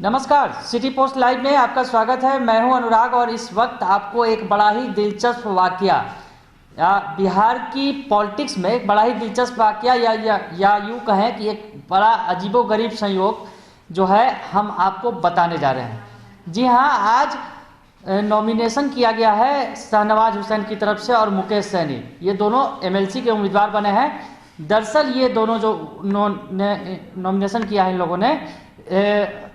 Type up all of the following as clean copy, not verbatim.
नमस्कार, city post live में आपका स्वागत है। मैं हूं अनुराग और इस वक्त आपको एक बड़ा ही दिलचस्प वाकया बिहार की पॉलिटिक्स में एक बड़ा ही दिलचस्प वाकया या यूँ कहें कि एक बड़ा अजीबोगरीब संयोग जो है हम आपको बताने जा रहे हैं। जी हाँ, आज नॉमिनेशन किया गया है शाहनवाज हुसैन की तरफ से और मुकेश सहनी, ये दोनों एमएलसी के उम्मीदवार बने हैं। दरअसल ये दोनों जो नॉमिनेशन किया है इन लोगों ने,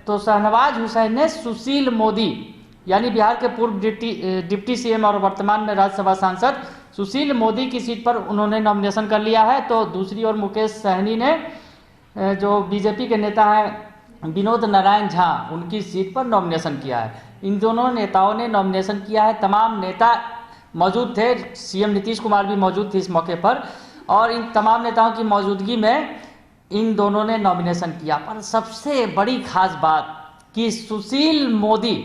तो शाहनवाज हुसैन ने सुशील मोदी यानी बिहार के पूर्व डिप्टी सीएम और वर्तमान में राज्यसभा सांसद सुशील मोदी की सीट पर उन्होंने नॉमिनेशन कर लिया है। तो दूसरी ओर मुकेश सहनी ने जो बीजेपी के नेता हैं विनोद नारायण झा, उनकी सीट पर नॉमिनेशन किया है। इन दोनों नेताओं ने नॉमिनेशन किया है। तमाम नेता मौजूद थे, सीएम नीतीश कुमार भी मौजूद थे इस मौके पर, और इन तमाम नेताओं की मौजूदगी में इन दोनों ने नॉमिनेशन किया। पर सबसे बड़ी खास बात कि सुशील मोदी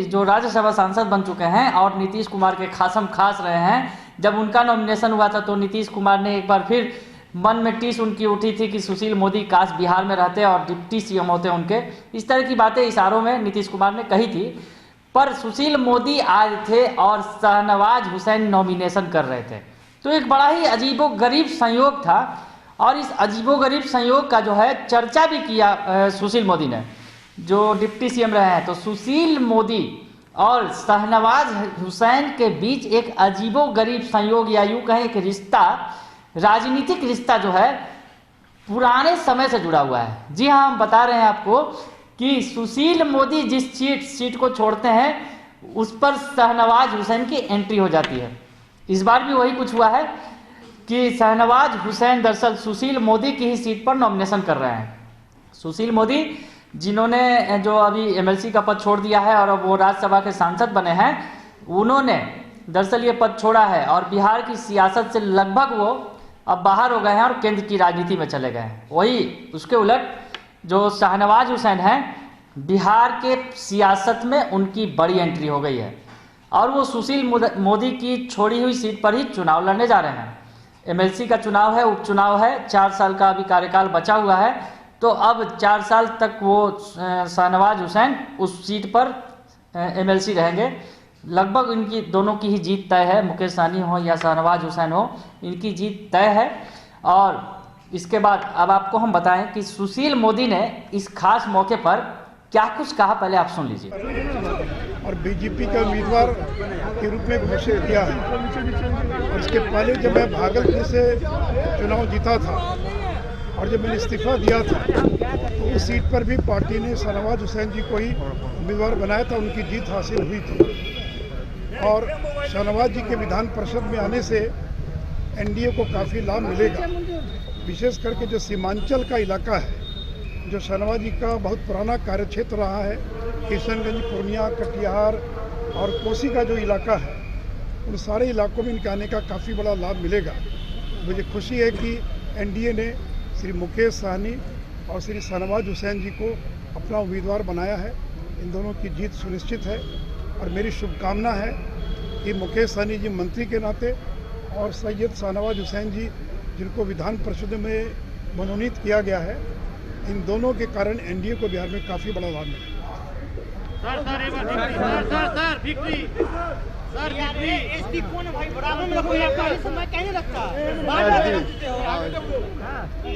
जो राज्यसभा सांसद बन चुके हैं और नीतीश कुमार के खासम खास रहे हैं, जब उनका नॉमिनेशन हुआ था तो नीतीश कुमार ने एक बार फिर मन में टीस उनकी उठी थी कि सुशील मोदी काश बिहार में रहते और डिप्टी सीएम होते उनके। इस तरह की बातें इशारों में नीतीश कुमार ने कही थी। पर सुशील मोदी आए थे और शाहनवाज हुसैन नॉमिनेशन कर रहे थे। तो एक बड़ा ही अजीबोगरीब संयोग था और इस अजीबोगरीब संयोग का जो है चर्चा भी किया सुशील मोदी ने, जो डिप्टी सीएम रहे हैं। तो सुशील मोदी और शाहनवाज हुसैन के बीच एक अजीबोगरीब संयोग या यूँ कहें एक रिश्ता, राजनीतिक रिश्ता जो है पुराने समय से जुड़ा हुआ है। जी हाँ, हम बता रहे हैं आपको कि सुशील मोदी जिस सीट को छोड़ते हैं उस पर शाहनवाज हुसैन की एंट्री हो जाती है। इस बार भी वही कुछ हुआ है कि शाहनवाज हुसैन दरअसल सुशील मोदी की ही सीट पर नॉमिनेशन कर रहे हैं। सुशील मोदी जिन्होंने जो अभी एमएलसी का पद छोड़ दिया है और अब वो राज्यसभा के सांसद बने हैं, उन्होंने दरअसल ये पद छोड़ा है और बिहार की सियासत से लगभग वो अब बाहर हो गए हैं और केंद्र की राजनीति में चले गए हैं। वही उसके उलट जो शाहनवाज हुसैन हैं, बिहार के सियासत में उनकी बड़ी एंट्री हो गई है और वो सुशील मोदी की छोड़ी हुई सीट पर ही चुनाव लड़ने जा रहे हैं। एमएलसी का चुनाव है, उपचुनाव है, 4 साल का अभी कार्यकाल बचा हुआ है। तो अब 4 साल तक वो शाहनवाज हुसैन उस सीट पर एमएलसी रहेंगे। लगभग इनकी दोनों की ही जीत तय है, मुकेश सहनी हो या शाहनवाज हुसैन हो, इनकी जीत तय है। और इसके बाद अब आपको हम बताएं कि सुशील मोदी ने इस खास मौके पर क्या कुछ कहा, पहले आप सुन लीजिए। और बीजेपी का उम्मीदवार के रूप में घोषित किया है। और इसके पहले जब मैं भागलपुर से चुनाव जीता था और जब मैंने इस्तीफा दिया था तो उस सीट पर भी पार्टी ने शाहनवाज हुसैन जी को ही उम्मीदवार बनाया था, उनकी जीत हासिल हुई थी। और शाहनवाज जी के विधान परिषद में आने से एनडीए को काफ़ी लाभ मिलेगा। विशेष करके जो सीमांचल का इलाका है, जो शाहनवाज जी का बहुत पुराना कार्यक्षेत्र रहा है, किशनगंज, पूर्णिया, कटिहार और कोसी का जो इलाका है, उन सारे इलाकों में इनके आने का काफ़ी बड़ा लाभ मिलेगा। मुझे खुशी है कि एनडीए ने श्री मुकेश सहनी और श्री शाहनवाज हुसैन जी को अपना उम्मीदवार बनाया है। इन दोनों की जीत सुनिश्चित है और मेरी शुभकामना है कि मुकेश सहनी जी मंत्री के नाते और सैयद शाहनवाज हुसैन जी जिनको विधान परिषद में मनोनीत किया गया है, इन दोनों के कारण एनडीए को बिहार में काफ़ी बड़ा लाभ मिलेगा।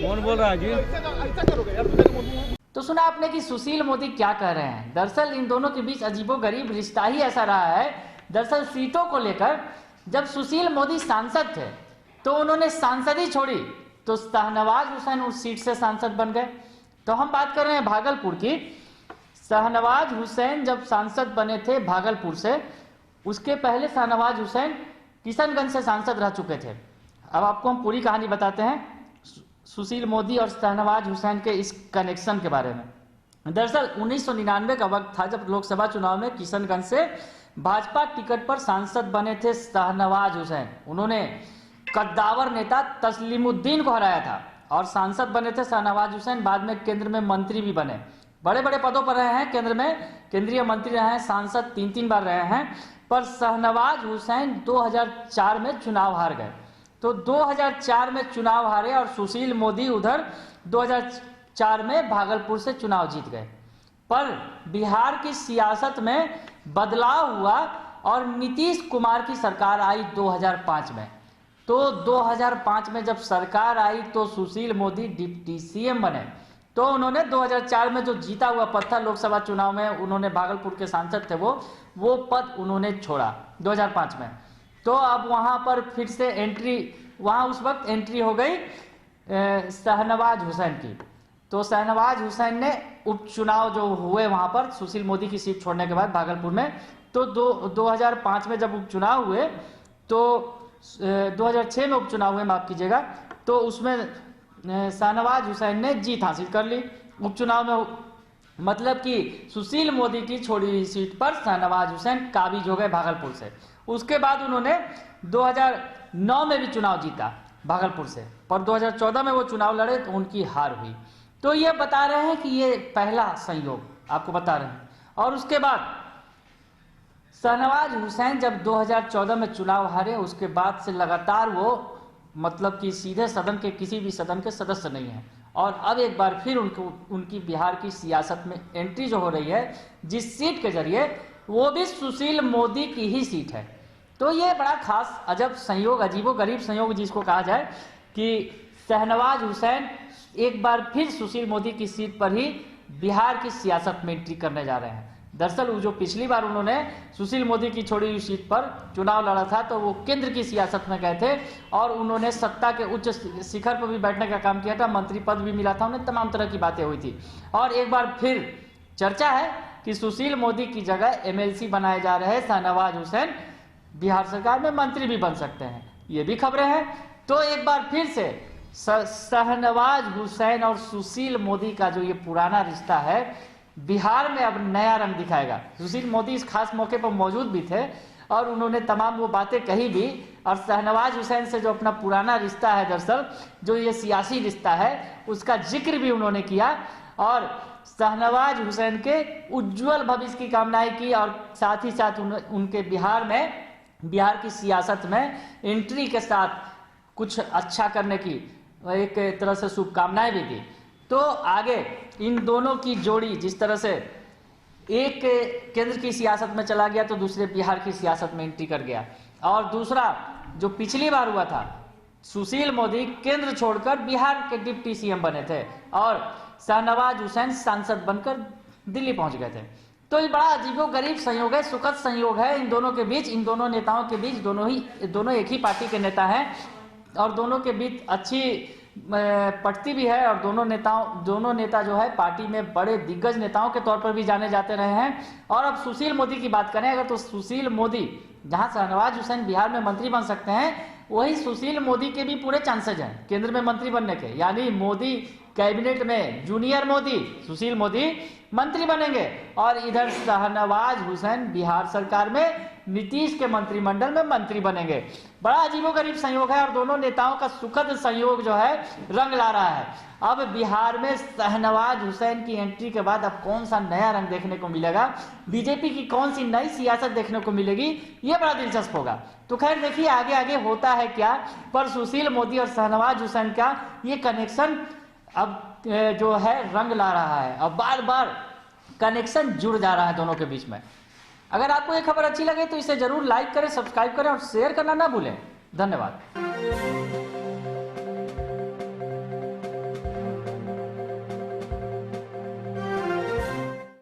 कौन बोल रहा है जी? तो सुना आपने कि सुशील मोदी क्या कह रहे हैं। दरअसल इन दोनों के बीच अजीबोगरीब रिश्ता ही ऐसा रहा है। दरअसल सीटों को लेकर जब सुशील मोदी सांसद थे तो उन्होंने सांसद ही छोड़ी, तो शाहनवाज हुसैन उस सीट से सांसद बन गए। तो हम बात कर रहे हैं भागलपुर की। शाहनवाज हुसैन जब सांसद बने थे भागलपुर से, उसके पहले शाहनवाज हुसैन किशनगंज से सांसद रह चुके थे। अब आपको हम पूरी कहानी बताते हैं सुशील मोदी और शाहनवाज हुसैन के इस कनेक्शन के बारे में। दरअसल 1999 का वक्त था जब लोकसभा चुनाव में किशनगंज से भाजपा टिकट पर सांसद बने थे शाहनवाज हुसैन। उन्होंने कद्दावर नेता तस्लीमुद्दीन को हराया था और सांसद बने थे शाहनवाज हुसैन। बाद में केंद्र में मंत्री भी बने, बड़े बड़े पदों पर रहे हैं, केंद्र में केंद्रीय मंत्री रहे हैं, सांसद 3 बार रहे हैं। पर शाहनवाज हुसैन 2004 में चुनाव हार गए। तो 2004 में चुनाव हारे और सुशील मोदी उधर 2004 में भागलपुर से चुनाव जीत गए। पर बिहार की सियासत में बदलाव हुआ और नीतीश कुमार की सरकार आई 2005 में। तो 2005 में जब सरकार आई तो सुशील मोदी डिप्टी सीएम बने। तो उन्होंने 2004 में जो जीता हुआ पद था लोकसभा चुनाव में, उन्होंने भागलपुर के सांसद थे वो पद उन्होंने छोड़ा 2005 में। तो अब वहां पर फिर से एंट्री, वहां उस वक्त एंट्री हो गई शाहनवाज हुसैन की। तो शाहनवाज हुसैन ने उपचुनाव जो हुए वहां पर सुशील मोदी की सीट छोड़ने के बाद भागलपुर में, तो 2005 में जब उपचुनाव हुए तो 2006 में उपचुनाव हुए, माफ कीजिएगा, तो उसमें शाहनवाज हुसैन ने जीत हासिल कर ली उपचुनाव में। मतलब कि सुशील मोदी की छोड़ी हुई सीट पर शाहनवाज हुसैन काबिज हो गए भागलपुर से। उसके बाद उन्होंने 2009 में भी चुनाव जीता भागलपुर से, पर 2014 में वो चुनाव लड़े तो उनकी हार हुई। तो ये बता रहे हैं कि ये पहला संयोग आपको बता रहे हैं। और उसके बाद शाहनवाज हुसैन जब 2014 में चुनाव हारे, उसके बाद से लगातार वो मतलब कि सीधे सदन के किसी भी सदन के सदस्य नहीं है। और अब एक बार फिर उनकी बिहार की सियासत में एंट्री जो हो रही है जिस सीट के जरिए, वो भी सुशील मोदी की ही सीट है। तो ये बड़ा खास अजब संयोग, अजीबोगरीब संयोग जिसको कहा जाए, कि शाहनवाज हुसैन एक बार फिर सुशील मोदी की सीट पर ही बिहार की सियासत में एंट्री करने जा रहे हैं। दरअसल वो जो पिछली बार उन्होंने सुशील मोदी की छोड़ी हुई सीट पर चुनाव लड़ा था तो वो केंद्र की सियासत में गए थे और उन्होंने सत्ता के उच्च शिखर पर भी बैठने का काम किया था, मंत्री पद भी मिला था उन्हें, तमाम तरह की बातें हुई थी। और एक बार फिर चर्चा है कि सुशील मोदी की जगह एमएलसी बनाए जा रहे शाहनवाज हुसैन बिहार सरकार में मंत्री भी बन सकते हैं, ये भी खबरें हैं। तो एक बार फिर से शाहनवाज हुसैन और सुशील मोदी का जो ये पुराना रिश्ता है बिहार में अब नया रंग दिखाएगा। सुशील मोदी इस खास मौके पर मौजूद भी थे और उन्होंने तमाम वो बातें कही भी, और शाहनवाज हुसैन से जो अपना पुराना रिश्ता है, दरअसल जो ये सियासी रिश्ता है, उसका जिक्र भी उन्होंने किया और शाहनवाज हुसैन के उज्जवल भविष्य की कामनाएं की और साथ ही साथ उनके बिहार की सियासत में एंट्री के साथ कुछ अच्छा करने की एक तरह से शुभकामनाएं भी दी। तो आगे इन दोनों की जोड़ी जिस तरह से एक केंद्र की सियासत में चला गया तो दूसरे बिहार की सियासत में एंट्री कर गया, और दूसरा जो पिछली बार हुआ था सुशील मोदी केंद्र छोड़कर बिहार के डिप्टी सीएम बने थे और शाहनवाज हुसैन सांसद बनकर दिल्ली पहुंच गए थे। तो ये बड़ा अजीबोगरीब संयोग है, सुखद संयोग है इन दोनों के बीच, इन दोनों नेताओं के बीच। दोनों एक ही पार्टी के नेता हैं और दोनों के बीच अच्छी पटती भी है और दोनों नेता जो है पार्टी में बड़े दिग्गज नेताओं के तौर पर भी जाने जाते रहे हैं। और अब सुशील मोदी की बात करें अगर, तो सुशील मोदी जहां शाहनवाज हुसैन बिहार में मंत्री बन सकते हैं, वही सुशील मोदी के भी पूरे चांसेज हैं केंद्र में मंत्री बनने के। यानी मोदी कैबिनेट में जूनियर मोदी सुशील मोदी मंत्री बनेंगे और इधर शाहनवाज हुसैन बिहार सरकार में नीतीश के मंत्रिमंडल में मंत्री बनेंगे। बड़ा अजीबोगरीब संयोग है और दोनों नेताओं का सुखद संयोग जो है रंग ला रहा है। अब बिहार में शाहनवाज हुसैन की एंट्री के बाद अब कौन सा नया रंग देखने को मिलेगा, बीजेपी की कौन सी नई सियासत देखने को मिलेगी, ये बड़ा दिलचस्प होगा। तो खैर देखिए आगे आगे होता है क्या, पर सुशील मोदी और शाहनवाज हुसैन का ये कनेक्शन अब जो है रंग ला रहा है, अब बार बार कनेक्शन जुड़ जा रहा है दोनों के बीच में। अगर आपको ये खबर अच्छी लगे तो इसे जरूर लाइक करें, सब्सक्राइब करें और शेयर करना ना भूलें। धन्यवाद।